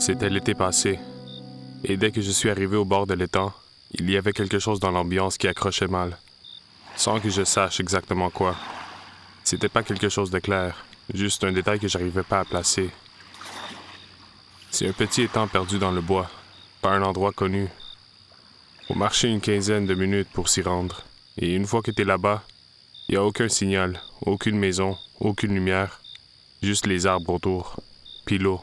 C'était l'été passé, et dès que je suis arrivé au bord de l'étang, il y avait quelque chose dans l'ambiance qui accrochait mal, sans que je sache exactement quoi. C'était pas quelque chose de clair, juste un détail que j'arrivais pas à placer. C'est un petit étang perdu dans le bois, pas un endroit connu. Faut marcher une quinzaine de minutes pour s'y rendre, et une fois que t'es là-bas, y a aucun signal, aucune maison, aucune lumière, juste les arbres autour, puis l'eau.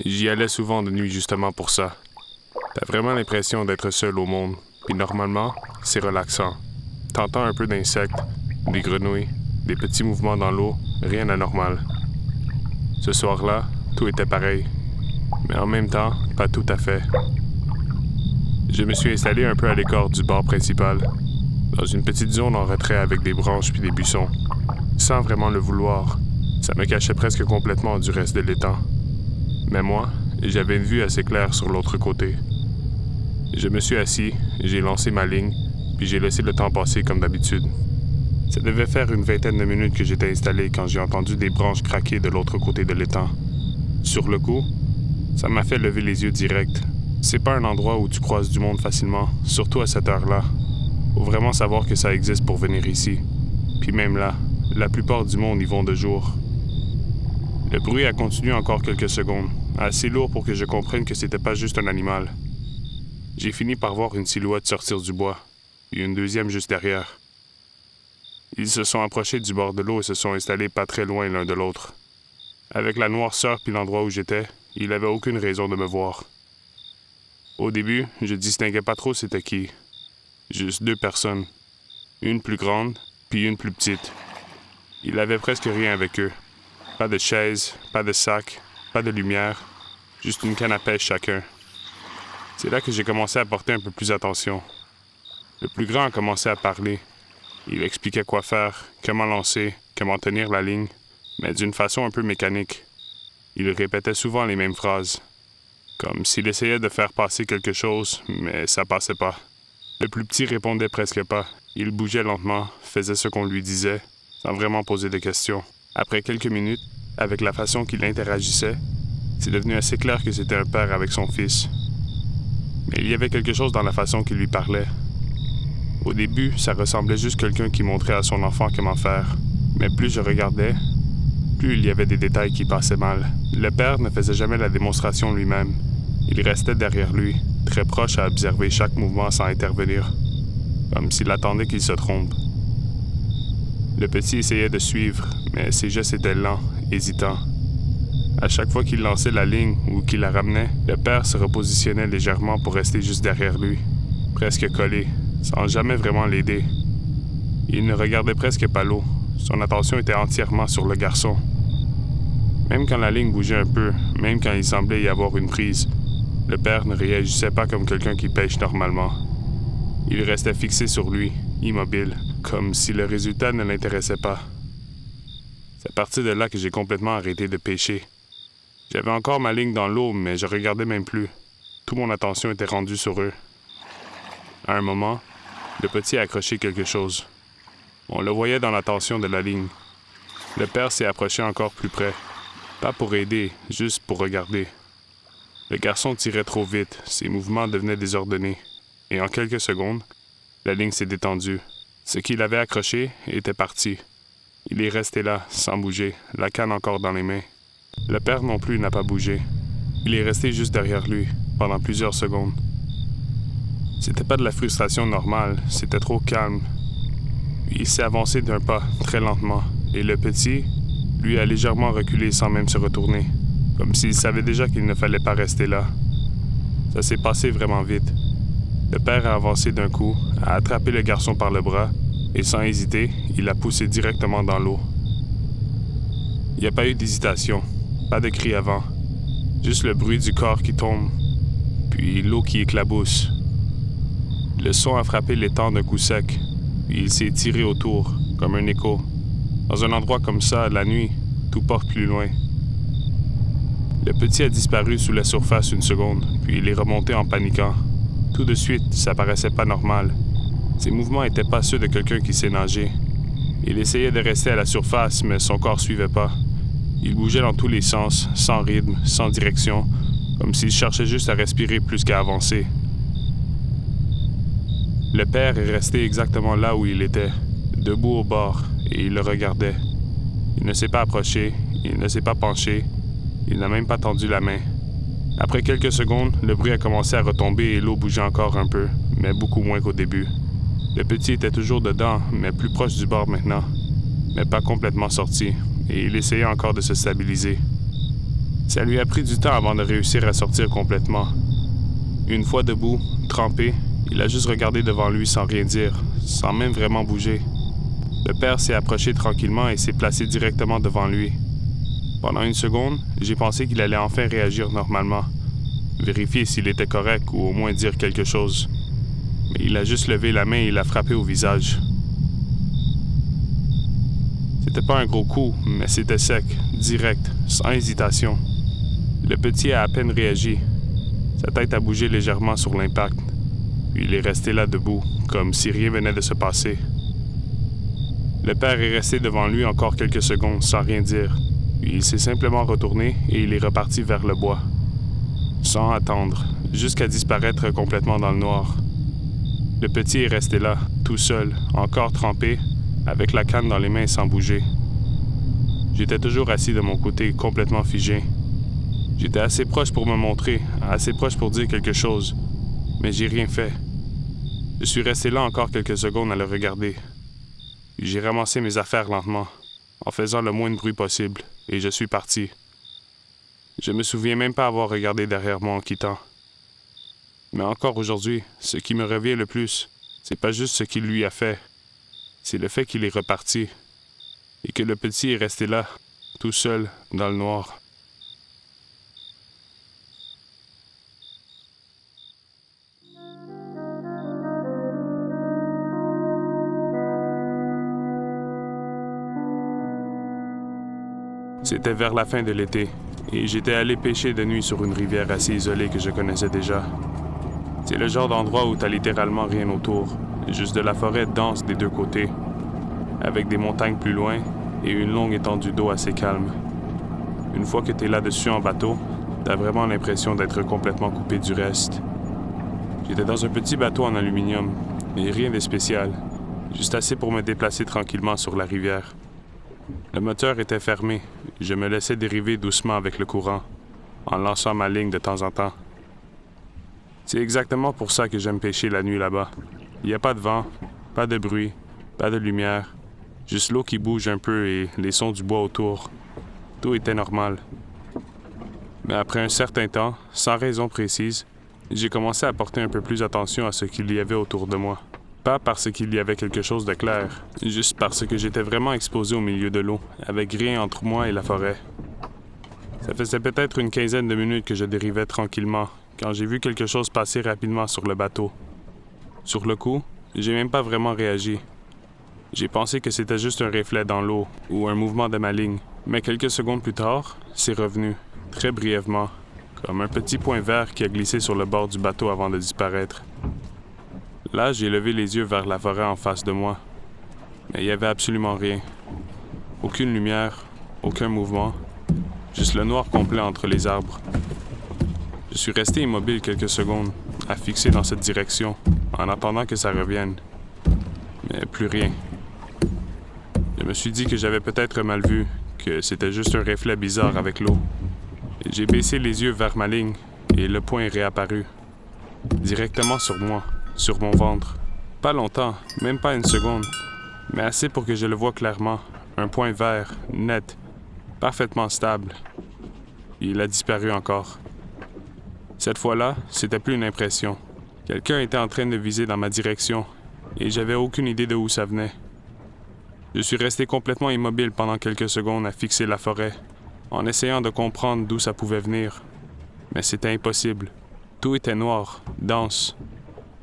J'y allais souvent de nuit justement pour ça. T'as vraiment l'impression d'être seul au monde, puis normalement, c'est relaxant. T'entends un peu d'insectes, des grenouilles, des petits mouvements dans l'eau, rien d'anormal. Ce soir-là, tout était pareil, mais en même temps, pas tout à fait. Je me suis installé un peu à l'écart du bar principal, dans une petite zone en retrait avec des branches puis des buissons. Sans vraiment le vouloir, ça me cachait presque complètement du reste de l'étang. Mais moi, j'avais une vue assez claire sur l'autre côté. Je me suis assis, j'ai lancé ma ligne, puis j'ai laissé le temps passer comme d'habitude. Ça devait faire une vingtaine de minutes que j'étais installé quand j'ai entendu des branches craquer de l'autre côté de l'étang. Sur le coup, ça m'a fait lever les yeux direct. C'est pas un endroit où tu croises du monde facilement, surtout à cette heure-là. Faut vraiment savoir que ça existe pour venir ici. Puis même là, la plupart du monde y vont de jour. Le bruit a continué encore quelques secondes, assez lourd pour que je comprenne que c'était pas juste un animal. J'ai fini par voir une silhouette sortir du bois, et une deuxième juste derrière. Ils se sont approchés du bord de l'eau et se sont installés pas très loin l'un de l'autre. Avec la noirceur puis l'endroit où j'étais, il n'avait aucune raison de me voir. Au début, je distinguais pas trop c'était qui. Juste deux personnes. Une plus grande, puis une plus petite. Il avait presque rien avec eux. Pas de chaise, pas de sac, pas de lumière, juste une canne à pêche chacun. C'est là que j'ai commencé à porter un peu plus attention. Le plus grand a commencé à parler. Il expliquait quoi faire, comment lancer, comment tenir la ligne, mais d'une façon un peu mécanique. Il répétait souvent les mêmes phrases, comme s'il essayait de faire passer quelque chose, mais ça passait pas. Le plus petit répondait presque pas. Il bougeait lentement, faisait ce qu'on lui disait, sans vraiment poser de questions. Après quelques minutes, avec la façon qu'il interagissait, c'est devenu assez clair que c'était un père avec son fils. Mais il y avait quelque chose dans la façon qu'il lui parlait. Au début, ça ressemblait juste quelqu'un qui montrait à son enfant comment faire. Mais plus je regardais, plus il y avait des détails qui passaient mal. Le père ne faisait jamais la démonstration lui-même. Il restait derrière lui, très proche à observer chaque mouvement sans intervenir, comme s'il attendait qu'il se trompe. Le petit essayait de suivre, mais ses gestes étaient lents, hésitants. À chaque fois qu'il lançait la ligne ou qu'il la ramenait, le père se repositionnait légèrement pour rester juste derrière lui, presque collé, sans jamais vraiment l'aider. Il ne regardait presque pas l'eau. Son attention était entièrement sur le garçon. Même quand la ligne bougeait un peu, même quand il semblait y avoir une prise, le père ne réagissait pas comme quelqu'un qui pêche normalement. Il restait fixé sur lui, immobile, comme si le résultat ne l'intéressait pas. C'est à partir de là que j'ai complètement arrêté de pêcher. J'avais encore ma ligne dans l'eau, mais je regardais même plus. Toute mon attention était rendue sur eux. À un moment, le petit a accroché quelque chose. On le voyait dans la tension de la ligne. Le père s'est approché encore plus près. Pas pour aider, juste pour regarder. Le garçon tirait trop vite, ses mouvements devenaient désordonnés. Et en quelques secondes, la ligne s'est détendue. Ce qu'il avait accroché était parti. Il est resté là, sans bouger, la canne encore dans les mains. Le père non plus n'a pas bougé. Il est resté juste derrière lui, pendant plusieurs secondes. C'était pas de la frustration normale, c'était trop calme. Il s'est avancé d'un pas, très lentement, et le petit, lui, a légèrement reculé sans même se retourner, comme s'il savait déjà qu'il ne fallait pas rester là. Ça s'est passé vraiment vite. Le père a avancé d'un coup, a attrapé le garçon par le bras, et sans hésiter, il l'a poussé directement dans l'eau. Il n'y a pas eu d'hésitation, pas de cri avant, juste le bruit du corps qui tombe, puis l'eau qui éclabousse. Le son a frappé l'étang d'un coup sec, puis il s'est tiré autour, comme un écho. Dans un endroit comme ça, la nuit, tout porte plus loin. Le petit a disparu sous la surface une seconde, puis il est remonté en paniquant. Tout de suite, ça paraissait pas normal. Ses mouvements étaient pas ceux de quelqu'un qui sait nager. Il essayait de rester à la surface, mais son corps suivait pas. Il bougeait dans tous les sens, sans rythme, sans direction, comme s'il cherchait juste à respirer plus qu'à avancer. Le père est resté exactement là où il était, debout au bord, et il le regardait. Il ne s'est pas approché, il ne s'est pas penché, il n'a même pas tendu la main. Après quelques secondes, le bruit a commencé à retomber et l'eau bougeait encore un peu, mais beaucoup moins qu'au début. Le petit était toujours dedans, mais plus proche du bord maintenant, mais pas complètement sorti, et il essayait encore de se stabiliser. Ça lui a pris du temps avant de réussir à sortir complètement. Une fois debout, trempé, il a juste regardé devant lui sans rien dire, sans même vraiment bouger. Le père s'est approché tranquillement et s'est placé directement devant lui. Pendant une seconde, j'ai pensé qu'il allait enfin réagir normalement, vérifier s'il était correct ou au moins dire quelque chose. Mais il a juste levé la main et l'a frappé au visage. C'était pas un gros coup, mais c'était sec, direct, sans hésitation. Le petit a à peine réagi. Sa tête a bougé légèrement sur l'impact. Puis il est resté là debout, comme si rien venait de se passer. Le père est resté devant lui encore quelques secondes, sans rien dire. Puis il s'est simplement retourné et il est reparti vers le bois. Sans attendre, jusqu'à disparaître complètement dans le noir. Le petit est resté là, tout seul, encore trempé, avec la canne dans les mains sans bouger. J'étais toujours assis de mon côté, complètement figé. J'étais assez proche pour me montrer, assez proche pour dire quelque chose, mais j'ai rien fait. Je suis resté là encore quelques secondes à le regarder. Puis j'ai ramassé mes affaires lentement, en faisant le moins de bruit possible, et je suis parti. Je me souviens même pas avoir regardé derrière moi en quittant. Mais encore aujourd'hui, ce qui me revient le plus, c'est pas juste ce qu'il lui a fait, c'est le fait qu'il est reparti, et que le petit est resté là, tout seul, dans le noir. C'était vers la fin de l'été, et j'étais allé pêcher de nuit sur une rivière assez isolée que je connaissais déjà. C'est le genre d'endroit où t'as littéralement rien autour, juste de la forêt dense des deux côtés, avec des montagnes plus loin et une longue étendue d'eau assez calme. Une fois que t'es là-dessus en bateau, t'as vraiment l'impression d'être complètement coupé du reste. J'étais dans un petit bateau en aluminium, et rien de spécial, juste assez pour me déplacer tranquillement sur la rivière. Le moteur était fermé. Je me laissais dériver doucement avec le courant, en lançant ma ligne de temps en temps. C'est exactement pour ça que j'aime pêcher la nuit là-bas. Il n'y a pas de vent, pas de bruit, pas de lumière, juste l'eau qui bouge un peu et les sons du bois autour. Tout était normal. Mais après un certain temps, sans raison précise, j'ai commencé à porter un peu plus attention à ce qu'il y avait autour de moi. Pas parce qu'il y avait quelque chose de clair, juste parce que j'étais vraiment exposé au milieu de l'eau, avec rien entre moi et la forêt. Ça faisait peut-être une quinzaine de minutes que je dérivais tranquillement, quand j'ai vu quelque chose passer rapidement sur le bateau. Sur le coup, j'ai même pas vraiment réagi. J'ai pensé que c'était juste un reflet dans l'eau, ou un mouvement de ma ligne, mais quelques secondes plus tard, c'est revenu, très brièvement, comme un petit point vert qui a glissé sur le bord du bateau avant de disparaître. Là, j'ai levé les yeux vers la forêt en face de moi. Mais il n'y avait absolument rien. Aucune lumière, aucun mouvement, juste le noir complet entre les arbres. Je suis resté immobile quelques secondes, à fixer dans cette direction, en attendant que ça revienne. Mais plus rien. Je me suis dit que j'avais peut-être mal vu, que c'était juste un reflet bizarre avec l'eau. J'ai baissé les yeux vers ma ligne, et le point est réapparu. Directement sur moi. Sur mon ventre. Pas longtemps, même pas une seconde, mais assez pour que je le voie clairement. Un point vert, net, parfaitement stable. Il a disparu encore. Cette fois-là, c'était plus une impression. Quelqu'un était en train de viser dans ma direction, et j'avais aucune idée de où ça venait. Je suis resté complètement immobile pendant quelques secondes à fixer la forêt, en essayant de comprendre d'où ça pouvait venir. Mais c'était impossible. Tout était noir, dense,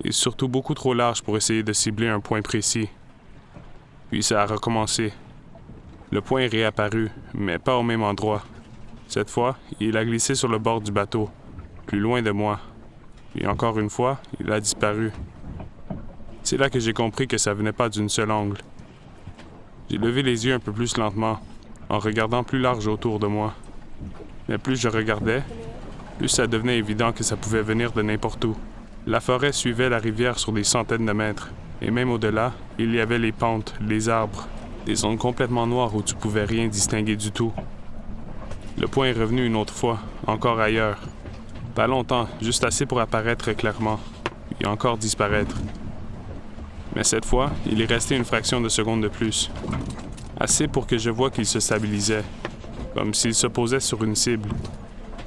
et surtout beaucoup trop large pour essayer de cibler un point précis. Puis ça a recommencé. Le point est réapparu, mais pas au même endroit. Cette fois, il a glissé sur le bord du bateau, plus loin de moi. Puis encore une fois, il a disparu. C'est là que j'ai compris que ça venait pas d'une seule angle. J'ai levé les yeux un peu plus lentement, en regardant plus large autour de moi. Mais plus je regardais, plus ça devenait évident que ça pouvait venir de n'importe où. La forêt suivait la rivière sur des centaines de mètres, et même au-delà, il y avait les pentes, les arbres, des zones complètement noires où tu pouvais rien distinguer du tout. Le point est revenu une autre fois, encore ailleurs. Pas longtemps, juste assez pour apparaître clairement, puis encore disparaître. Mais cette fois, il est resté une fraction de seconde de plus. Assez pour que je voie qu'il se stabilisait, comme s'il se posait sur une cible.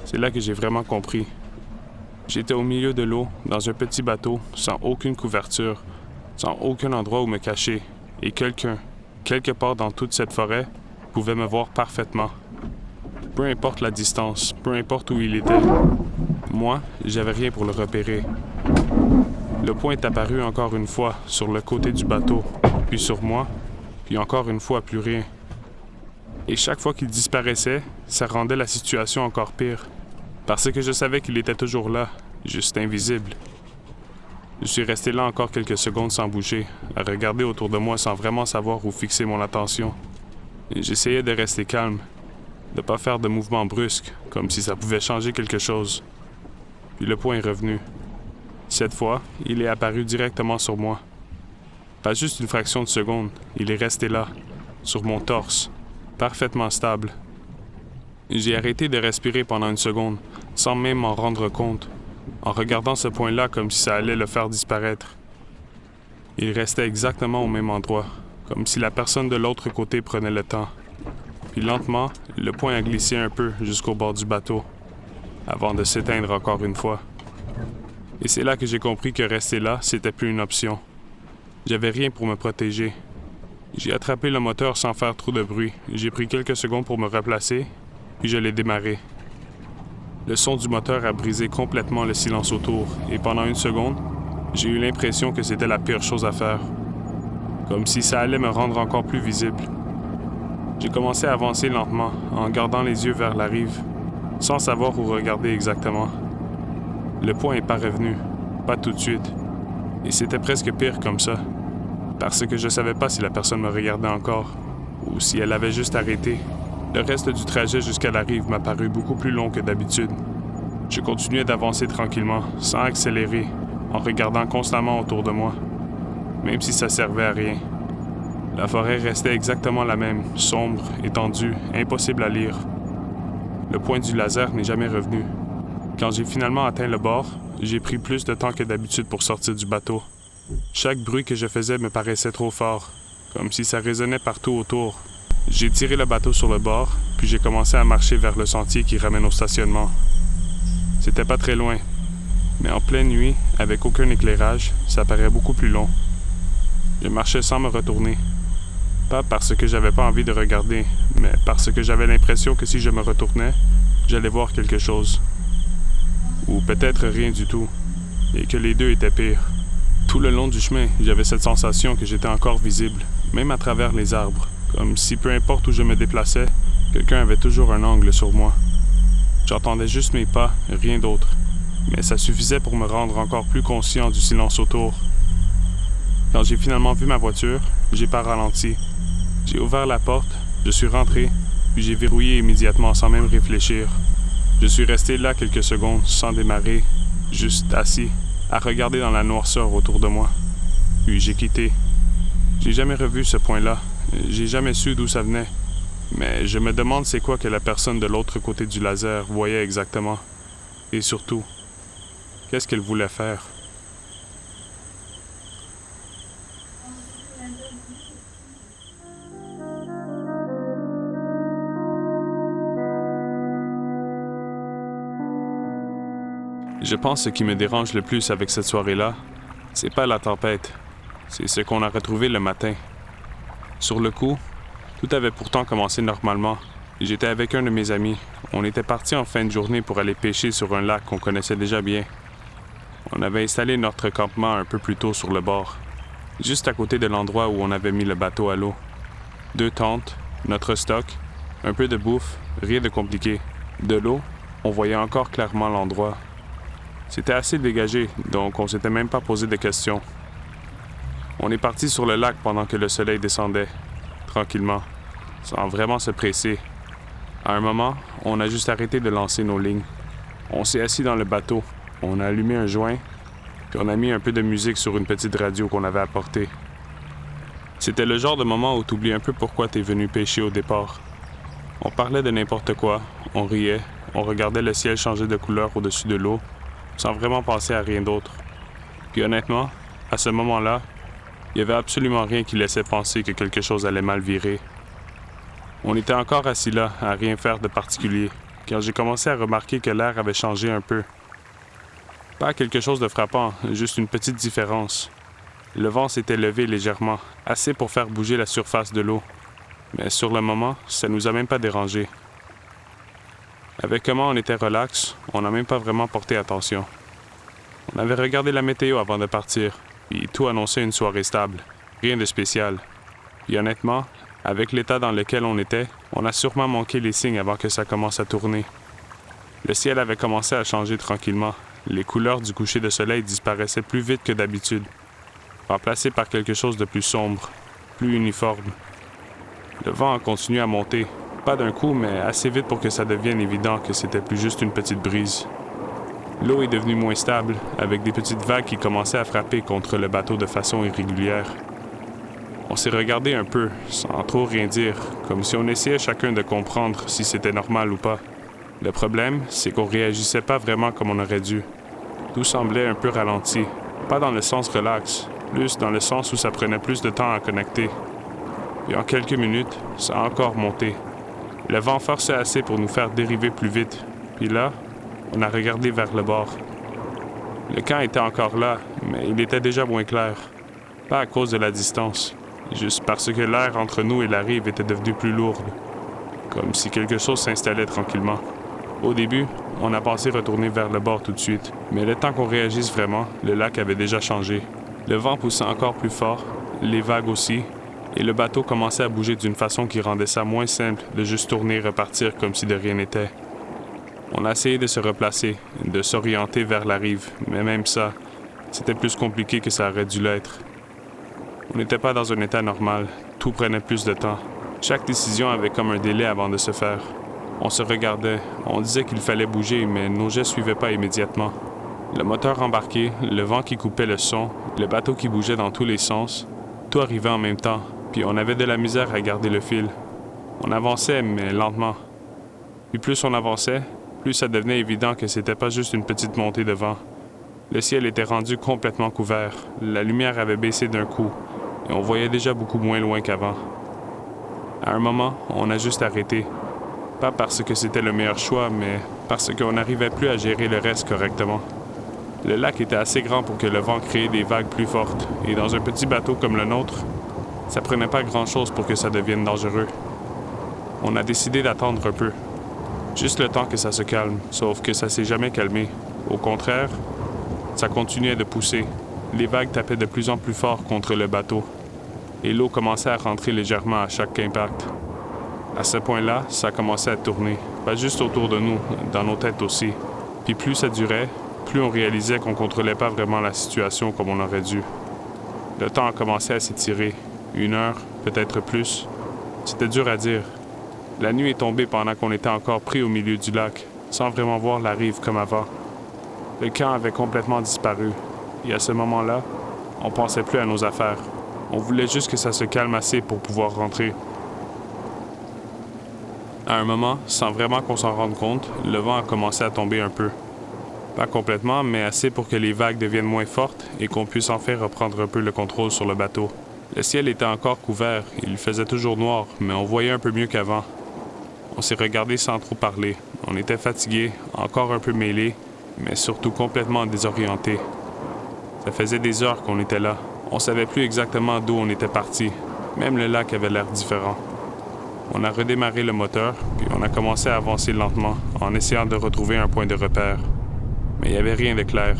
C'est là que j'ai vraiment compris. J'étais au milieu de l'eau, dans un petit bateau, sans aucune couverture, sans aucun endroit où me cacher, et quelqu'un, quelque part dans toute cette forêt, pouvait me voir parfaitement. Peu importe la distance, peu importe où il était. Moi, j'avais rien pour le repérer. Le point est apparu encore une fois sur le côté du bateau, puis sur moi, puis encore une fois plus rien. Et chaque fois qu'il disparaissait, ça rendait la situation encore pire. Parce que je savais qu'il était toujours là, juste invisible. Je suis resté là encore quelques secondes sans bouger, à regarder autour de moi sans vraiment savoir où fixer mon attention. Et j'essayais de rester calme, de pas faire de mouvements brusques, comme si ça pouvait changer quelque chose. Puis le point est revenu. Cette fois, il est apparu directement sur moi. Pas juste une fraction de seconde, il est resté là, sur mon torse, parfaitement stable. J'ai arrêté de respirer pendant une seconde, sans même m'en rendre compte, en regardant ce point-là comme si ça allait le faire disparaître. Il restait exactement au même endroit, comme si la personne de l'autre côté prenait le temps. Puis lentement, le point a glissé un peu jusqu'au bord du bateau, avant de s'éteindre encore une fois. Et c'est là que j'ai compris que rester là, c'était plus une option. J'avais rien pour me protéger. J'ai attrapé le moteur sans faire trop de bruit. J'ai pris quelques secondes pour me replacer, puis je l'ai démarré. Le son du moteur a brisé complètement le silence autour, et pendant une seconde, j'ai eu l'impression que c'était la pire chose à faire. Comme si ça allait me rendre encore plus visible. J'ai commencé à avancer lentement, en gardant les yeux vers la rive, sans savoir où regarder exactement. Le point n'est pas revenu, pas tout de suite. Et c'était presque pire comme ça, parce que je savais pas si la personne me regardait encore, ou si elle avait juste arrêté. Le reste du trajet jusqu'à la rive m'a paru beaucoup plus long que d'habitude. Je continuais d'avancer tranquillement, sans accélérer, en regardant constamment autour de moi, même si ça servait à rien. La forêt restait exactement la même, sombre, étendue, impossible à lire. Le point du laser n'est jamais revenu. Quand j'ai finalement atteint le bord, j'ai pris plus de temps que d'habitude pour sortir du bateau. Chaque bruit que je faisais me paraissait trop fort, comme si ça résonnait partout autour. J'ai tiré le bateau sur le bord, puis j'ai commencé à marcher vers le sentier qui ramène au stationnement. C'était pas très loin, mais en pleine nuit, avec aucun éclairage, ça paraît beaucoup plus long. Je marchais sans me retourner. Pas parce que j'avais pas envie de regarder, mais parce que j'avais l'impression que si je me retournais, j'allais voir quelque chose. Ou peut-être rien du tout, et que les deux étaient pires. Tout le long du chemin, j'avais cette sensation que j'étais encore visible, même à travers les arbres, comme si peu importe où je me déplaçais, quelqu'un avait toujours un angle sur moi. J'entendais juste mes pas, rien d'autre, mais ça suffisait pour me rendre encore plus conscient du silence autour. Quand j'ai finalement vu ma voiture, j'ai pas ralenti. J'ai ouvert la porte, je suis rentré, puis j'ai verrouillé immédiatement sans même réfléchir. Je suis resté là quelques secondes, sans démarrer, juste assis, à regarder dans la noirceur autour de moi. Puis j'ai quitté. J'ai jamais revu ce point-là. J'ai jamais su d'où ça venait. Mais je me demande c'est quoi que la personne de l'autre côté du laser voyait exactement. Et surtout, qu'est-ce qu'elle voulait faire? Je pense que ce qui me dérange le plus avec cette soirée-là, c'est pas la tempête, c'est ce qu'on a retrouvé le matin. Sur le coup, tout avait pourtant commencé normalement. J'étais avec un de mes amis. On était partis en fin de journée pour aller pêcher sur un lac qu'on connaissait déjà bien. On avait installé notre campement un peu plus tôt sur le bord, juste à côté de l'endroit où on avait mis le bateau à l'eau. 2 tentes, notre stock, un peu de bouffe, rien de compliqué. De l'eau, on voyait encore clairement l'endroit. C'était assez dégagé, donc on s'était même pas posé de questions. On est parti sur le lac pendant que le soleil descendait, tranquillement. sans vraiment se presser. À un moment, on a juste arrêté de lancer nos lignes. On s'est assis dans le bateau, on a allumé un joint, puis on a mis un peu de musique sur une petite radio qu'on avait apportée. C'était le genre de moment où tu oublies un peu pourquoi t'es venu pêcher au départ. On parlait de n'importe quoi, on riait, on regardait le ciel changer de couleur au-dessus de l'eau, sans vraiment penser à rien d'autre. Puis honnêtement, à ce moment-là, il n'y avait absolument rien qui laissait penser que quelque chose allait mal virer. On était encore assis là, à rien faire de particulier, quand j'ai commencé à remarquer que l'air avait changé un peu. Pas quelque chose de frappant, juste une petite différence. Le vent s'était levé légèrement, assez pour faire bouger la surface de l'eau. Mais sur le moment, ça nous a même pas dérangé. Avec comment on était relax, on n'a même pas vraiment porté attention. On avait regardé la météo avant de partir, puis tout annonçait une soirée stable. Rien de spécial. Puis honnêtement, avec l'état dans lequel on était, on a sûrement manqué les signes avant que ça commence à tourner. Le ciel avait commencé à changer tranquillement. Les couleurs du coucher de soleil disparaissaient plus vite que d'habitude, remplacées par quelque chose de plus sombre, plus uniforme. Le vent a continué à monter, pas d'un coup, mais assez vite pour que ça devienne évident que c'était plus juste une petite brise. L'eau est devenue moins stable, avec des petites vagues qui commençaient à frapper contre le bateau de façon irrégulière. On s'est regardé un peu, sans trop rien dire, comme si on essayait chacun de comprendre si c'était normal ou pas. Le problème, c'est qu'on réagissait pas vraiment comme on aurait dû. Tout semblait un peu ralenti, pas dans le sens relax, plus dans le sens où ça prenait plus de temps à connecter. Et en quelques minutes, ça a encore monté. Le vent forçait assez pour nous faire dériver plus vite, puis là, on a regardé vers le bord. Le camp était encore là, mais il était déjà moins clair. Pas à cause de la distance, juste parce que l'air entre nous et la rive était devenu plus lourde, comme si quelque chose s'installait tranquillement. Au début, on a pensé retourner vers le bord tout de suite, mais le temps qu'on réagisse vraiment, le lac avait déjà changé. Le vent poussait encore plus fort, les vagues aussi, et le bateau commençait à bouger d'une façon qui rendait ça moins simple de juste tourner et repartir comme si de rien n'était. On a essayé de se replacer, de s'orienter vers la rive, mais même ça, c'était plus compliqué que ça aurait dû l'être. On n'était pas dans un état normal, tout prenait plus de temps. Chaque décision avait comme un délai avant de se faire. On se regardait, on disait qu'il fallait bouger, mais nos gestes suivaient pas immédiatement. Le moteur embarqué, le vent qui coupait le son, le bateau qui bougeait dans tous les sens, tout arrivait en même temps, puis on avait de la misère à garder le fil. On avançait, mais lentement. Puis plus on avançait, plus ça devenait évident que c'était pas juste une petite montée de vent. Le ciel était rendu complètement couvert, la lumière avait baissé d'un coup, et on voyait déjà beaucoup moins loin qu'avant. À un moment, on a juste arrêté. Pas parce que c'était le meilleur choix, mais parce qu'on n'arrivait plus à gérer le reste correctement. Le lac était assez grand pour que le vent crée des vagues plus fortes, et dans un petit bateau comme le nôtre, ça prenait pas grand-chose pour que ça devienne dangereux. On a décidé d'attendre un peu. Juste le temps que ça se calme, sauf que ça s'est jamais calmé. Au contraire, ça continuait de pousser. Les vagues tapaient de plus en plus fort contre le bateau, et l'eau commençait à rentrer légèrement à chaque impact. À ce point-là, ça commençait à tourner, pas juste autour de nous, dans nos têtes aussi. Puis plus ça durait, plus on réalisait qu'on contrôlait pas vraiment la situation comme on aurait dû. Le temps a commencé à s'étirer. 1 heure, peut-être plus. C'était dur à dire. La nuit est tombée pendant qu'on était encore pris au milieu du lac, sans vraiment voir la rive comme avant. Le camp avait complètement disparu, et à ce moment-là, on pensait plus à nos affaires. On voulait juste que ça se calme assez pour pouvoir rentrer. À un moment, sans vraiment qu'on s'en rende compte, le vent a commencé à tomber un peu. Pas complètement, mais assez pour que les vagues deviennent moins fortes et qu'on puisse enfin reprendre un peu le contrôle sur le bateau. Le ciel était encore couvert, il faisait toujours noir, mais on voyait un peu mieux qu'avant. On s'est regardé sans trop parler. On était fatigués, encore un peu mêlés, mais surtout complètement désorientés. Ça faisait des heures qu'on était là. On savait plus exactement d'où on était parti. Même le lac avait l'air différent. On a redémarré le moteur, puis on a commencé à avancer lentement, en essayant de retrouver un point de repère. Mais il n'y avait rien de clair.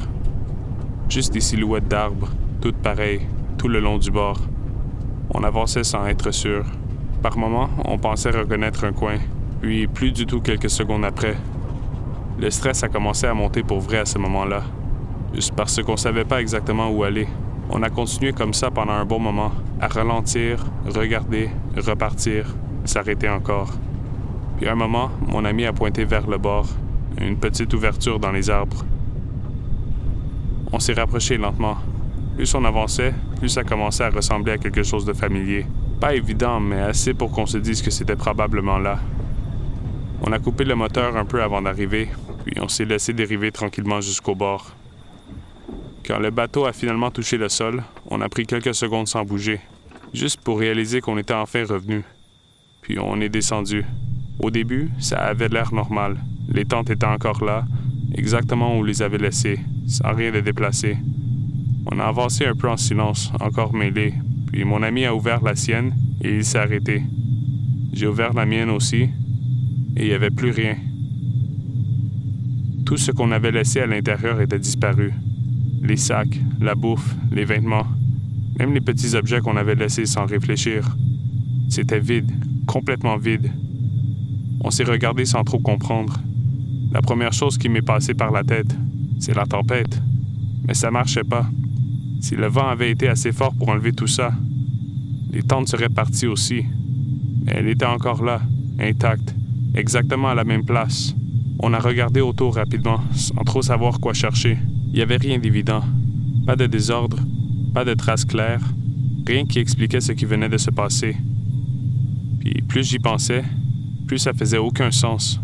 Juste des silhouettes d'arbres, toutes pareilles, tout le long du bord. On avançait sans être sûr. Par moments, on pensait reconnaître un coin, puis plus du tout quelques secondes après. Le stress a commencé à monter pour vrai à ce moment-là, juste parce qu'on savait pas exactement où aller. On a continué comme ça pendant un bon moment, à ralentir, regarder, repartir. s'arrêter encore. Puis à un moment, mon ami a pointé vers le bord, une petite ouverture dans les arbres. On s'est rapproché lentement. Plus on avançait, plus ça commençait à ressembler à quelque chose de familier. Pas évident, mais assez pour qu'on se dise que c'était probablement là. On a coupé le moteur un peu avant d'arriver, puis on s'est laissé dériver tranquillement jusqu'au bord. Quand le bateau a finalement touché le sol, on a pris quelques secondes sans bouger, juste pour réaliser qu'on était enfin revenu. Puis on est descendu. Au début, ça avait l'air normal. Les tentes étaient encore là, exactement où on les avait laissées, sans rien de déplacé. On a avancé un peu en silence, encore mêlés, puis mon ami a ouvert la sienne et il s'est arrêté. J'ai ouvert la mienne aussi, et il n'y avait plus rien. Tout ce qu'on avait laissé à l'intérieur était disparu. Les sacs, la bouffe, les vêtements, même les petits objets qu'on avait laissés sans réfléchir. C'était vide, complètement vide. On s'est regardé sans trop comprendre. La première chose qui m'est passée par la tête, c'est la tempête. Mais ça marchait pas. Si le vent avait été assez fort pour enlever tout ça, les tentes seraient parties aussi. Mais elle était encore là, intacte, exactement à la même place. On a regardé autour rapidement, sans trop savoir quoi chercher. Il n'y avait rien d'évident. Pas de désordre, pas de traces claires, rien qui expliquait ce qui venait de se passer. Puis plus j'y pensais, plus ça faisait aucun sens.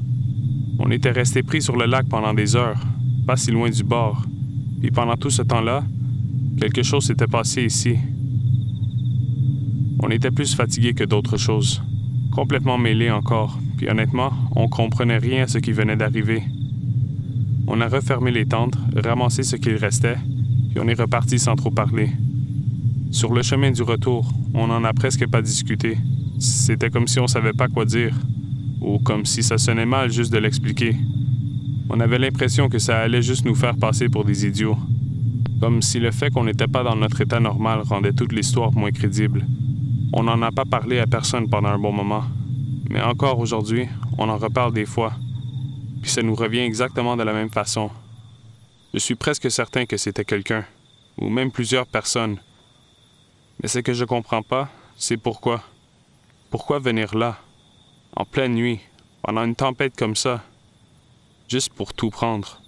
On était resté pris sur le lac pendant des heures, pas si loin du bord. Puis pendant tout ce temps-là, quelque chose s'était passé ici. On était plus fatigués que d'autres choses, complètement mêlés encore, puis honnêtement, on comprenait rien à ce qui venait d'arriver. On a refermé les tentes, ramassé ce qu'il restait, puis on est reparti sans trop parler. Sur le chemin du retour, on n'en a presque pas discuté. C'était comme si on savait pas quoi dire, ou comme si ça sonnait mal juste de l'expliquer. On avait l'impression que ça allait juste nous faire passer pour des idiots. Comme si le fait qu'on n'était pas dans notre état normal rendait toute l'histoire moins crédible. On n'en a pas parlé à personne pendant un bon moment. Mais encore aujourd'hui, on en reparle des fois. Puis ça nous revient exactement de la même façon. Je suis presque certain que c'était quelqu'un, ou même plusieurs personnes. Mais ce que je comprends pas, c'est pourquoi. Pourquoi venir là, en pleine nuit, pendant une tempête comme ça, juste pour tout prendre?